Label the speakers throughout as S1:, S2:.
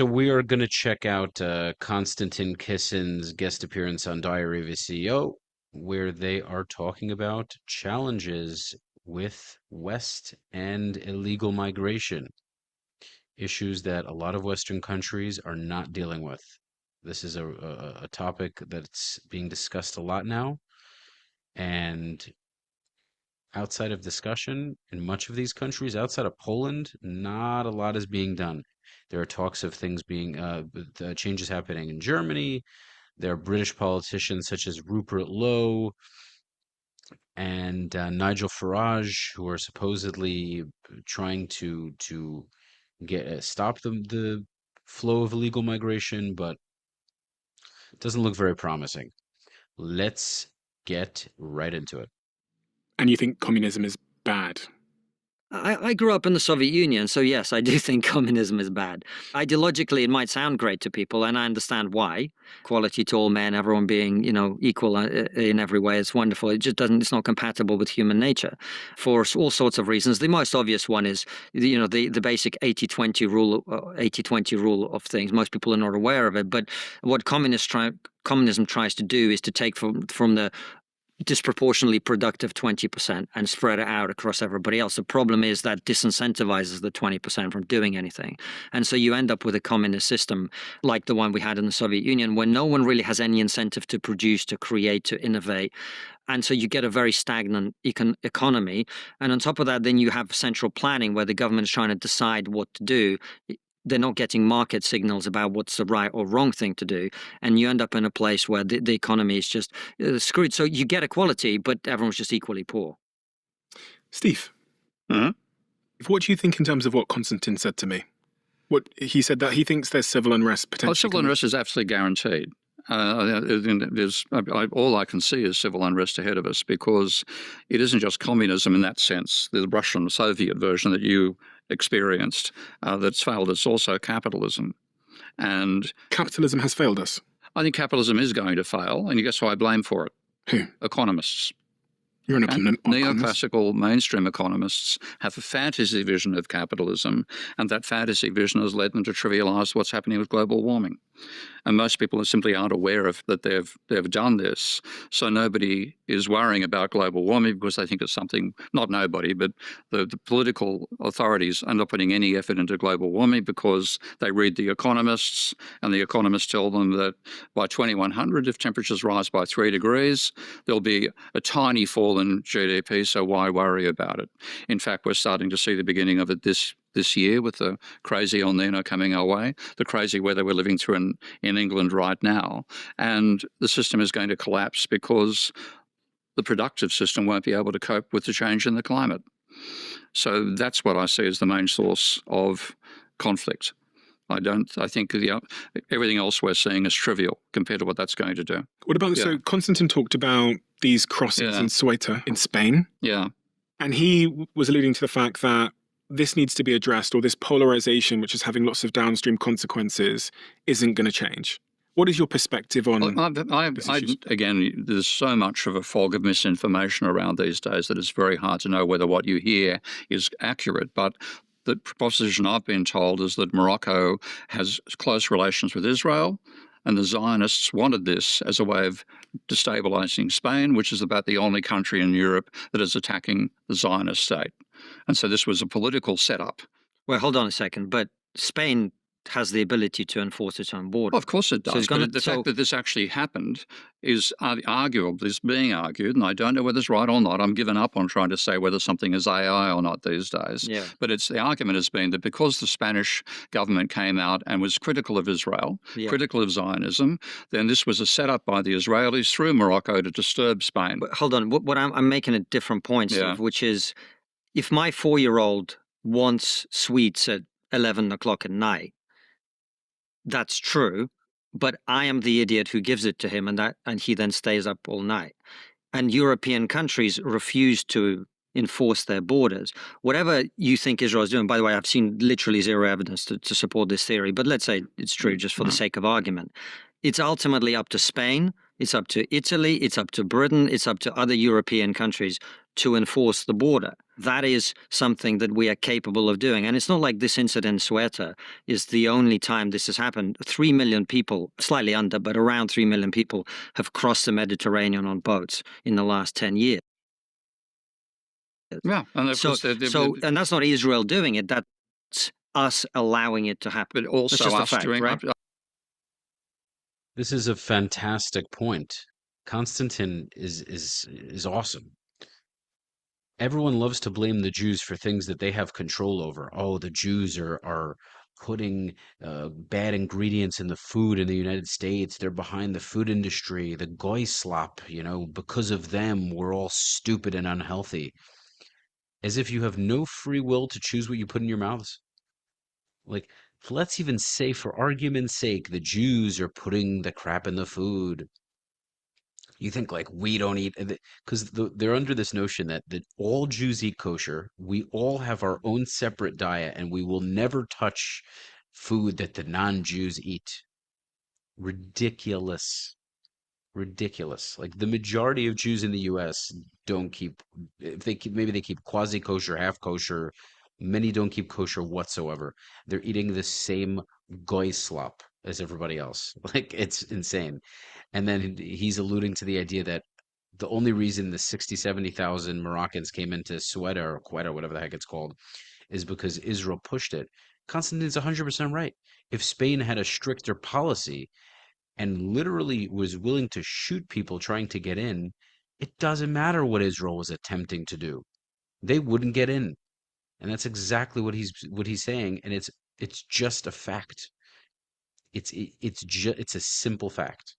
S1: So we are going to check out Konstantin Kisin's guest appearance on Diary of a CEO, where they are talking about challenges with West and illegal migration, issues that a lot of Western countries are not dealing with. This is a topic that's being discussed a lot now, and outside of discussion in much of these countries, outside of Poland, not a lot is being done. There are talks of things being, changes happening in Germany. There are British politicians such as Rupert Lowe and Nigel Farage who are supposedly trying to get stop the flow of illegal migration, but it doesn't look very promising. Let's get right into it.
S2: And you think communism is bad?
S3: I grew up in the Soviet Union, so yes, I do think communism is bad. Ideologically, it might sound great to people, and I understand why. Equality to all men, everyone being, equal in every way, it's wonderful. It just doesn't, it's not compatible with human nature for all sorts of reasons. The most obvious one is, the basic 80-20 rule, 80-20 rule of things. Most people are not aware of it, but what communism tries to do is to take from the disproportionately productive 20% and spread it out across everybody else. The problem is that disincentivizes the 20% from doing anything. And so you end up with a communist system like the one we had in the Soviet Union, where no one really has any incentive to produce, to create, to innovate. And so you get a very stagnant economy. And on top of that, then you have central planning where the government is trying to decide what to do. They're not getting market signals about what's the right or wrong thing to do. And you end up in a place where the economy is just screwed. So you get equality, but everyone's just equally poor.
S2: Steve, what do you think in terms of what Konstantin said to me? What he said, that he thinks there's civil unrest potentially.
S4: Well, civil unrest is absolutely guaranteed. All I can see is civil unrest ahead of us, because it isn't just communism in that sense, the Russian Soviet version that you experienced that's failed. It's also capitalism. And
S2: capitalism has failed us.
S4: I think capitalism is going to fail, and guess who I blame for it?
S2: Who?
S4: Economists.
S2: You're an economist.
S4: Neoclassical mainstream economists have a fantasy vision of capitalism, and that fantasy vision has led them to trivialize what's happening with global warming. And most people simply aren't aware of that they've done this. So nobody is worrying about global warming because they think it's something, not nobody, but the political authorities are not putting any effort into global warming because they read The Economists, and The Economists tell them that by 2100, if temperatures rise by 3 degrees, there'll be a tiny fall in GDP, so why worry about it? In fact, we're starting to see the beginning of it this year with the crazy El Nino coming our way, the crazy weather we're living through in England right now. And the system is going to collapse because the productive system won't be able to cope with the change in the climate. So that's what I see as the main source of conflict. I think everything else we're seeing is trivial compared to what that's going to do.
S2: What about, so Konstantin talked about these crossings in Ceuta in Spain.
S4: Yeah.
S2: And he was alluding to the fact that this needs to be addressed, or this polarization, which is having lots of downstream consequences, isn't going to change. What is your perspective on
S4: again, there's so much of a fog of misinformation around these days that it's very hard to know whether what you hear is accurate. But the proposition I've been told is that Morocco has close relations with Israel, and the Zionists wanted this as a way of destabilizing Spain, which is about the only country in Europe that is attacking the Zionist state. And so this was a political setup.
S3: Well, hold on a second, but Spain has the ability to enforce its own border.
S4: Well, of course it does. But the fact that this actually happened is arguable, is being argued, and I don't know whether it's right or not. I'm given up on trying to say whether something is AI or not these days.
S3: Yeah.
S4: But the argument has been that because the Spanish government came out and was critical of Israel, critical of Zionism, then this was a setup by the Israelis through Morocco to disturb Spain.
S3: But hold on, what I'm making a different point, Steve, which is if my 4-year-old wants sweets at 11 o'clock at night, that's true, but I am the idiot who gives it to him, and he then stays up all night. And European countries refuse to enforce their borders. Whatever you think Israel is doing, by the way, I've seen literally zero evidence to support this theory, but let's say it's true just for the sake of argument. It's ultimately up to Spain, it's up to Italy, it's up to Britain, it's up to other European countries to enforce the border. That is something that we are capable of doing. And it's not like this incident in Ceuta is the only time this has happened. 3 million people, slightly under, but around 3 million people have crossed the Mediterranean on boats in the last 10 years.
S4: Yeah, and of course,
S3: and that's not Israel doing it. That's us allowing it to happen.
S4: but also
S3: That's just a
S4: us
S3: fact,
S4: doing.
S3: right?
S1: This is a fantastic point. Konstantin is awesome. Everyone loves to blame the Jews for things that they have control over. Oh, the Jews are putting bad ingredients in the food in the United States. They're behind the food industry, the goy slop, because of them, we're all stupid and unhealthy. As if you have no free will to choose what you put in your mouths. Like, let's even say, for argument's sake, the Jews are putting the crap in the food. You think like we don't eat, because they're under this notion that all Jews eat kosher. We all have our own separate diet, and we will never touch food that the non-Jews eat. Ridiculous. Ridiculous. Like the majority of Jews in the U.S. don't keep, if they keep, maybe they keep quasi-kosher, half kosher. Many don't keep kosher whatsoever. They're eating the same goy slop as everybody else. Like it's insane. And then he's alluding to the idea that the only reason the 60, 70,000 Moroccans came into Ceuta or Quetta, whatever the heck it's called, is because Israel pushed it. Konstantin's 100% right. If Spain had a stricter policy and literally was willing to shoot people trying to get in, it doesn't matter what Israel was attempting to do. They wouldn't get in. And that's exactly what he's saying, and it's just a fact. It's a simple fact.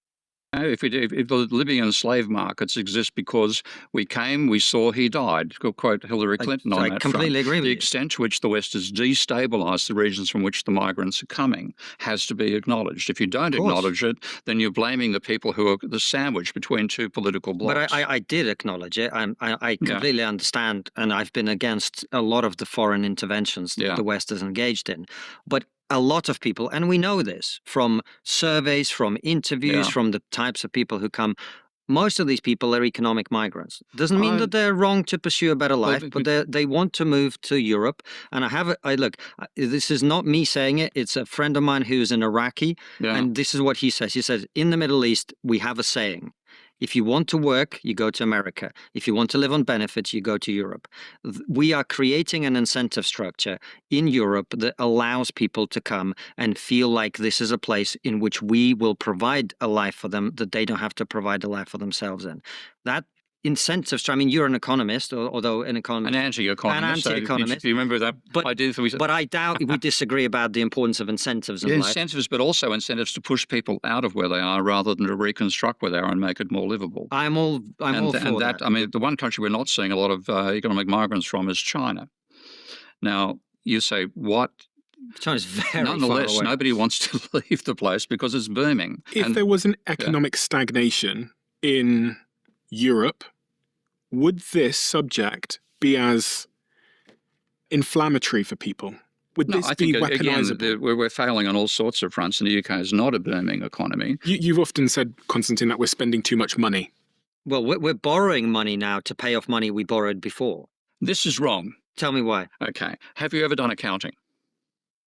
S4: If the Libyan slave markets exist because we came, we saw, he died. To quote Hillary Clinton on that
S3: I completely agree with
S4: the
S3: you.
S4: extent to which the West has destabilized the regions from which the migrants are coming has to be acknowledged. If you don't acknowledge it, then you're blaming the people who are the sandwich between two political blocs.
S3: But I did acknowledge it. I completely understand, and I've been against a lot of the foreign interventions that the West has engaged in. But a lot of people, and we know this from surveys, from interviews, from the types of people who come, most of these people are economic migrants. Doesn't mean that they're wrong to pursue a better life, but they want to move to Europe. And look, this is not me saying it. It's a friend of mine who's an Iraqi, and this is what he says. He says, in the Middle East, we have a saying. If you want to work, you go to America. If you want to live on benefits, you go to Europe. We are creating an incentive structure in Europe that allows people to come and feel like this is a place in which we will provide a life for them that they don't have to provide a life for themselves in. That incentives. I mean, you're an economist, although an economist,
S4: an anti-economist.
S3: So
S4: you remember that idea?
S3: But I doubt we disagree about the importance of incentives in life.
S4: Incentives, but also incentives to push people out of where they are rather than to reconstruct where they are and make it more livable.
S3: I'm all for that.
S4: I mean, the one country we're not seeing a lot of economic migrants from is China. Now, you say what?
S3: China's very
S4: Nonetheless,
S3: far away.
S4: Nobody wants to leave the place because it's booming.
S2: If there was an economic stagnation in Europe, would this subject be as inflammatory for people? Would this be weaponizable?
S4: Again, we're failing on all sorts of fronts, and the UK is not a booming economy.
S2: You've often said, Konstantin, that we're spending too much money.
S3: Well, we're borrowing money now to pay off money we borrowed before.
S4: This is wrong.
S3: Tell me why.
S4: Okay. Have you ever done accounting?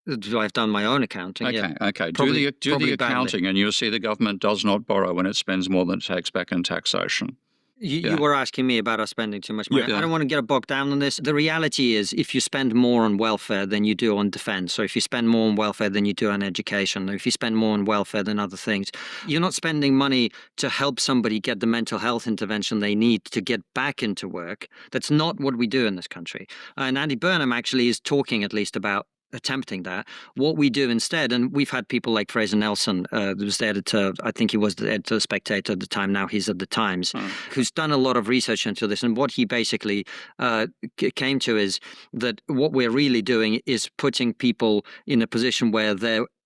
S3: I've done my own accounting.
S4: Okay.
S3: Probably,
S4: do the accounting,
S3: badly.
S4: and you'll see the government does not borrow when it spends more than it takes back in taxation.
S3: You were asking me about us spending too much money.
S2: Yeah.
S3: I don't want to get bogged down on this. The reality is, if you spend more on welfare than you do on defense, or if you spend more on welfare than you do on education, or if you spend more on welfare than other things, you're not spending money to help somebody get the mental health intervention they need to get back into work. That's not what we do in this country. And Andy Burnham actually is talking at least about attempting that. What we do instead, and we've had people like Fraser Nelson, who was the editor, I think he was the editor of Spectator at the time, now he's at the Times, who's done a lot of research into this. And what he basically came to is that what we're really doing is putting people in a position where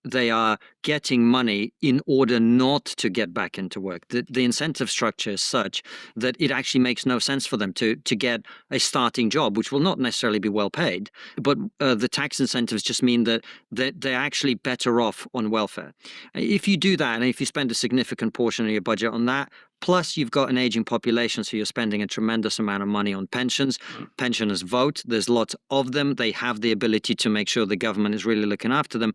S3: they are getting money in order not to get back into work. The incentive structure is such that it actually makes no sense for them to get a starting job, which will not necessarily be well paid. But the tax incentives just mean that they're actually better off on welfare. If you do that, and if you spend a significant portion of your budget on that, Plus, you've got an aging population, so you're spending a tremendous amount of money on pensions. Pensioners vote. There's lots of them. They have the ability to make sure the government is really looking after them.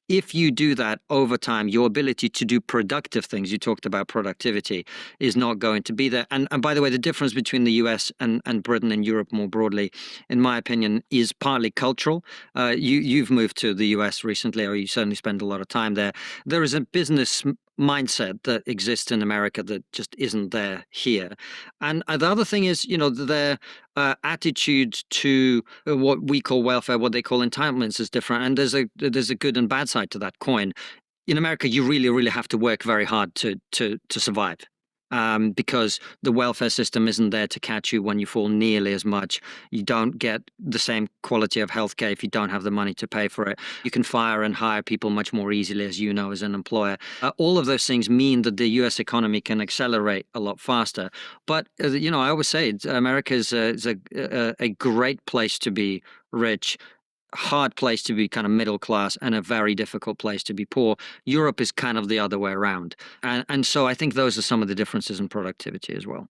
S3: If you do that over time, your ability to do productive things, you talked about productivity, is not going to be there. And by the way, the difference between the US and Britain and Europe more broadly, in my opinion, is partly cultural. You've moved to the US recently, or you certainly spend a lot of time there. There is a business mindset that exists in America that just isn't there here. And the other thing is, their attitude to what we call welfare, what they call entitlements, is different. And there's a good and bad side to that coin. In America, you really, really have to work very hard to survive. Because the welfare system isn't there to catch you when you fall nearly as much. You don't get the same quality of healthcare if you don't have the money to pay for it. You can fire and hire people much more easily, as you know, as an employer. All of those things mean that the U.S. economy can accelerate a lot faster. But, I always say America is a great place to be rich, hard place to be kind of middle class, and a very difficult place to be poor. Europe is kind of the other way around. And so I think those are some of the differences in productivity as well.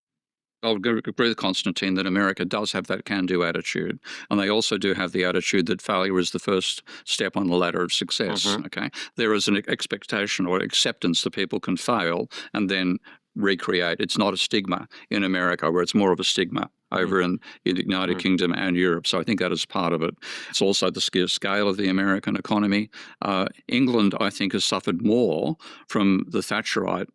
S4: I'll agree with Konstantin that America does have that can-do attitude, and they also do have the attitude that failure is the first step on the ladder of success. Okay, there is an expectation or acceptance that people can fail and then recreate. It's not a stigma in America, where it's more of a stigma over in the United Kingdom and Europe. So I think that is part of it. It's also the scale of the American economy. England, I think, has suffered more from the Thatcherite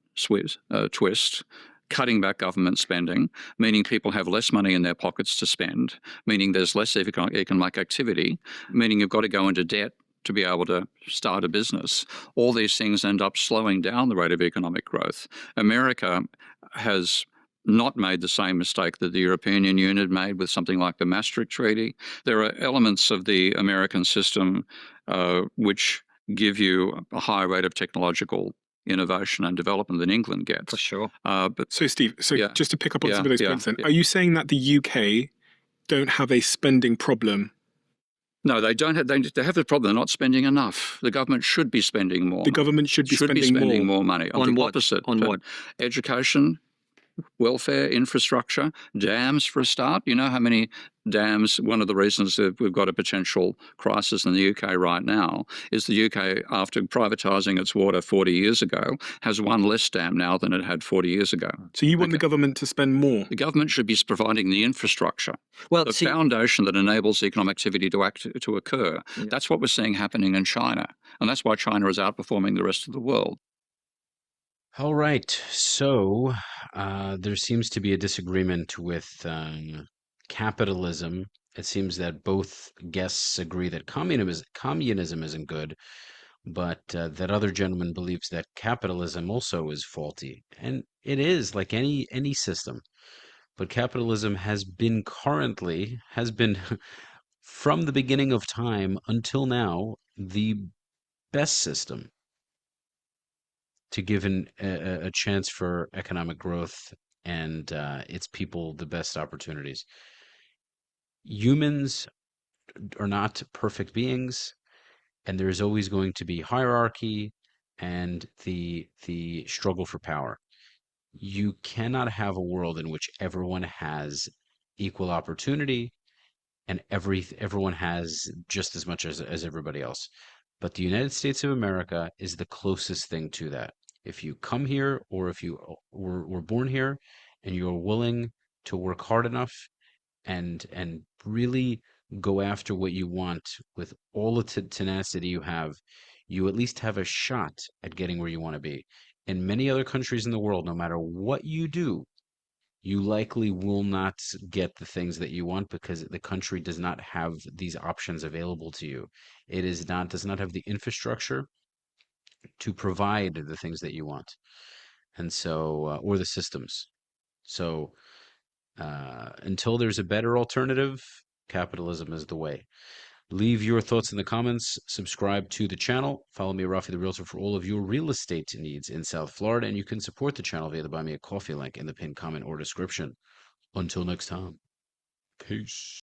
S4: twist, cutting back government spending, meaning people have less money in their pockets to spend, meaning there's less economic activity, meaning you've got to go into debt to be able to start a business. All these things end up slowing down the rate of economic growth. America has not made the same mistake that the European Union had made with something like the Maastricht Treaty. There are elements of the American system which give you a higher rate of technological innovation and development than England gets.
S3: For sure.
S2: So, Steve, just to pick up on some of those points then, are you saying that the UK don't have a spending problem?
S4: No, they don't have. They have the problem. They're not spending enough. The government should be spending more.
S2: The government should be spending
S4: more money.
S3: On what?
S4: Opposite.
S3: On what?
S4: Education, welfare, infrastructure, dams for a start. You know how many dams, one of the reasons that we've got a potential crisis in the UK right now is the UK, after privatising its water 40 years ago, has one less dam now than it had 40 years ago.
S2: So you want the government to spend more?
S4: The government should be providing the infrastructure, the foundation that enables economic activity to occur. Yeah. That's what we're seeing happening in China. And that's why China is outperforming the rest of the world.
S1: All right. So there seems to be a disagreement with capitalism. It seems that both guests agree that communism isn't good, but that other gentleman believes that capitalism also is faulty. And it is, like any system. But capitalism has been from the beginning of time until now, the best system to give a chance for economic growth and its people the best opportunities. Humans are not perfect beings, and there is always going to be hierarchy and the struggle for power. You cannot have a world in which everyone has equal opportunity and everyone has just as much as everybody else. But the United States of America is the closest thing to that. If you come here, or if you were born here and you're willing to work hard enough and really go after what you want with all the tenacity you have, you at least have a shot at getting where you want to be. In many other countries in the world, no matter what you do, you likely will not get the things that you want because the country does not have these options available to you. It does not have the infrastructure to provide the things that you want, and so or the systems. So until there's a better alternative, capitalism is the way. Leave your thoughts in the comments. Subscribe to the channel. Follow me, Rafi the Realtor, for all of your real estate needs in South Florida. And you can support the channel via the Buy Me a Coffee link in the pinned comment or description. Until next time, peace.